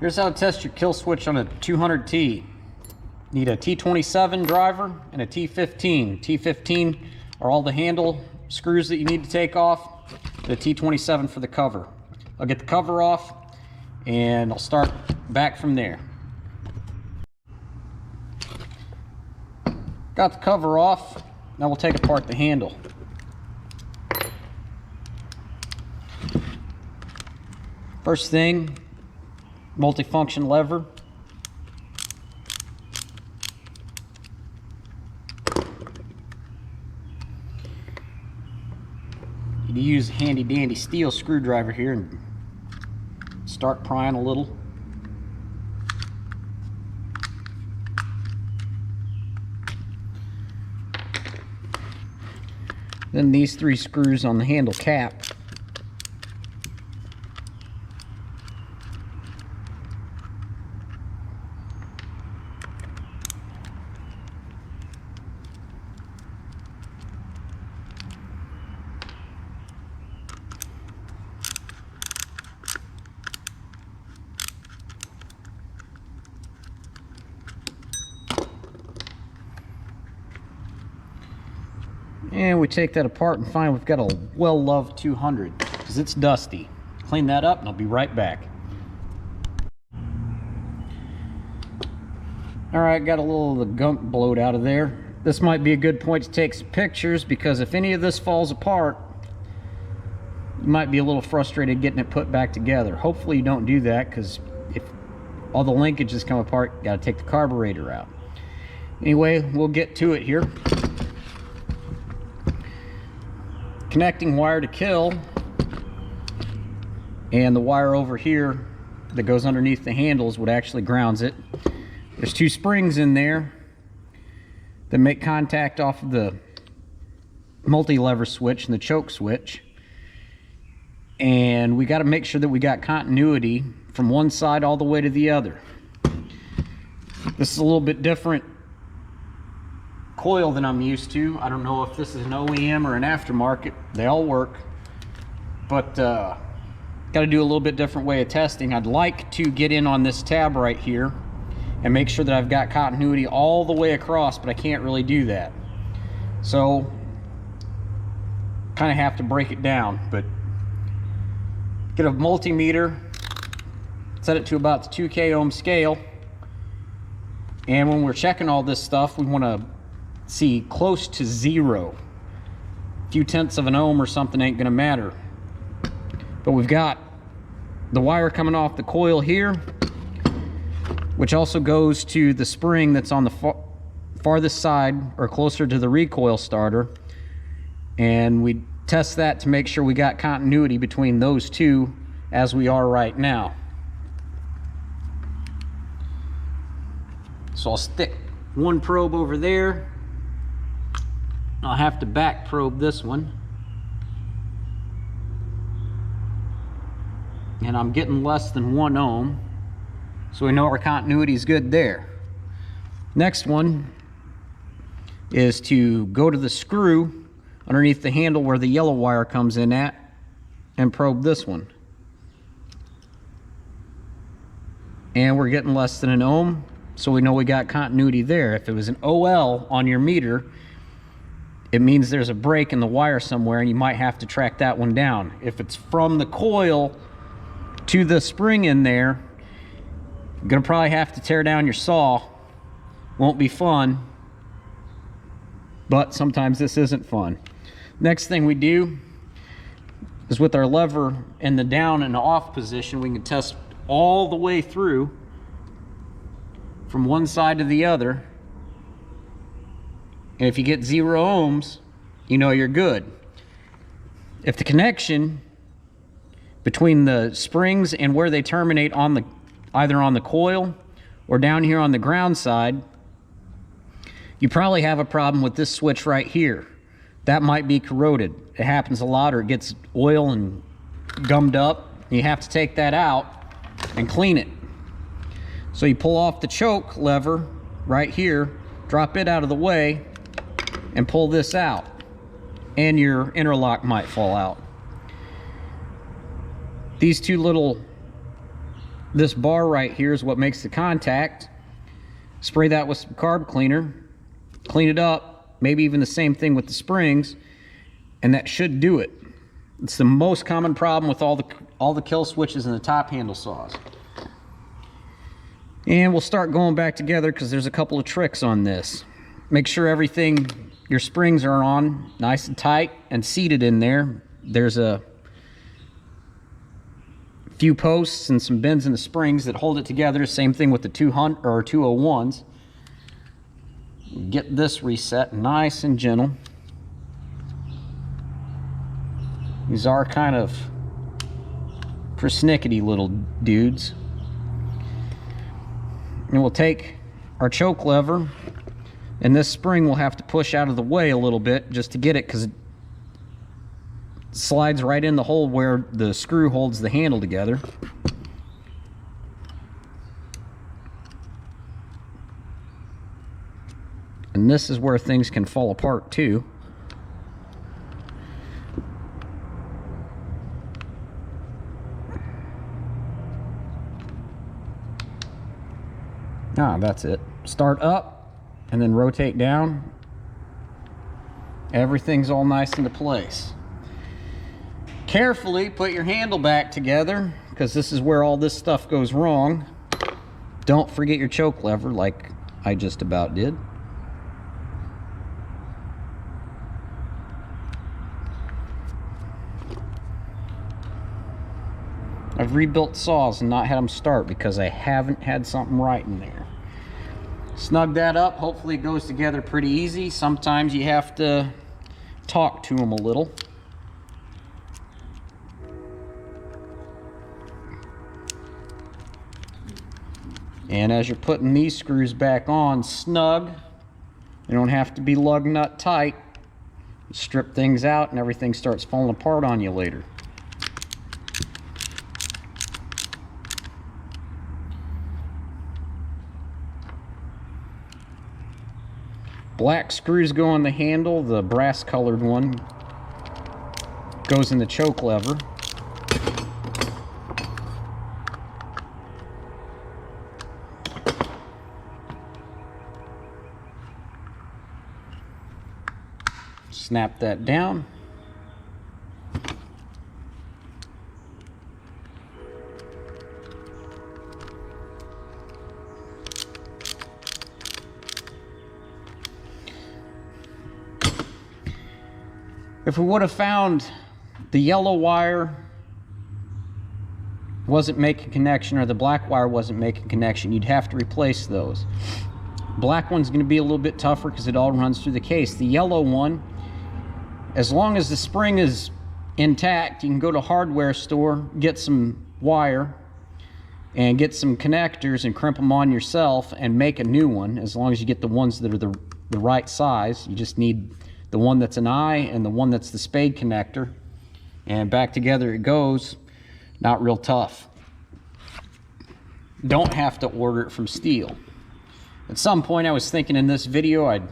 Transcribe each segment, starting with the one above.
Here's how to test your kill switch on a 200T. Need a T27 driver and a T15. T15 are all the handle screws that you need to take off. The T27 for the cover. I'll get the cover off and I'll start back from there. Got the cover off. Now we'll take apart the handle. First thing, multifunction lever. You use a handy dandy Stihl screwdriver here and start prying a little. Then these 3 screws on the handle cap. And we take that apart and find we've got a well-loved 200 because it's dusty. Clean that up and I'll be right back. Alright, got a little of the gunk blowed out of there. This might be a good point to take some pictures because if any of this falls apart, you might be a little frustrated getting it put back together. Hopefully you don't do that because if all the linkages come apart, you got to take the carburetor out. Anyway, we'll get to it here. Connecting wire to kill, and the wire over here that goes underneath the handles would actually grounds it. There's 2 springs in there that make contact off of the multi-lever switch and the choke switch, and we got to make sure that we got continuity from one side all the way to the other. This is a little bit different coil than I'm used to. I don't know if this is an OEM or an aftermarket. They all work, but got to do a little bit different way of testing. I'd like to get in on this tab right here and make sure that I've got continuity all the way across, but I can't really do that. So kind of have to break it down, but get a multimeter, set it to about the 2K ohm scale, and when we're checking all this stuff, we want to see close to 0. A few tenths of an ohm or something ain't gonna matter. But we've got the wire coming off the coil here, which also goes to the spring that's on the farthest side or closer to the recoil starter, and we test that to make sure we got continuity between those 2 as we are right now. So I'll stick 1 probe over there. I'll have to back probe this one. And I'm getting less than 1 ohm. So we know our continuity is good there. Next one is to go to the screw underneath the handle where the yellow wire comes in at and probe this one. And we're getting less than 1 ohm. So we know we got continuity there. If it was an OL on your meter, it means there's a break in the wire somewhere and you might have to track that one down. If it's from the coil to the spring in there, you're gonna probably have to tear down your saw. Won't be fun, but sometimes this isn't fun. Next thing we do is with our lever in the down and off position, we can test all the way through from one side to the other. And if you get 0 ohms, you know you're good. If the connection between the springs and where they terminate on the either on the coil or down here on the ground side, you probably have a problem with this switch right here. That might be corroded. It happens a lot, or it gets oil and gummed up. You have to take that out and clean it. So you pull off the choke lever right here, drop it out of the way, and pull this out, and your interlock might fall out. These 2 little This bar right here is what makes the contact. Spray that with some carb cleaner, clean it up, maybe even the same thing with the springs, and that should do it. It's the most common problem with all the kill switches and the top handle saws. And we'll start going back together because there's a couple of tricks on this. Make sure everything, your springs are on nice and tight and seated in there. There's a few posts and some bends in the springs that hold it together. Same thing with the 200 or 201s. Get this reset nice and gentle. These are kind of persnickety little dudes. And we'll take our choke lever, and this spring will have to push out of the way a little bit just to get it, because it slides right in the hole where the screw holds the handle together. And this is where things can fall apart too. That's it. Start up and then rotate down. Everything's all nice into place. Carefully put your handle back together, because this is where all this stuff goes wrong. Don't forget your choke lever like I just about did. I've rebuilt saws and not had them start because I haven't had something right in there. Snug that up. Hopefully it goes together pretty easy. Sometimes you have to talk to them a little. And as you're putting these screws back on snug, you don't have to be lug nut tight. You strip things out and everything starts falling apart on you later. Black screws go on the handle, the brass colored one goes in the choke lever. Snap that down. If we would have found the yellow wire wasn't making connection or the black wire wasn't making connection, you'd have to replace those. Black one's going to be a little bit tougher because it all runs through the case. The yellow one, as long as the spring is intact, you can go to a hardware store, get some wire and get some connectors and crimp them on yourself and make a new one. As long as you get the ones that are the right size, you just need the one that's an eye and the one that's the spade connector, and back together it goes. Not real tough. Don't have to order it from Stihl. At some point I was thinking in this video I'd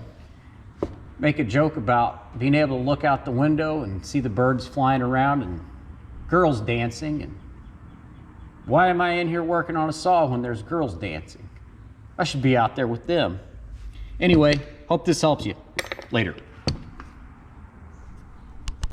make a joke about being able to look out the window and see the birds flying around and girls dancing, and why am I in here working on a saw when there's girls dancing? I should be out there with them. Anyway, hope this helps you. Later.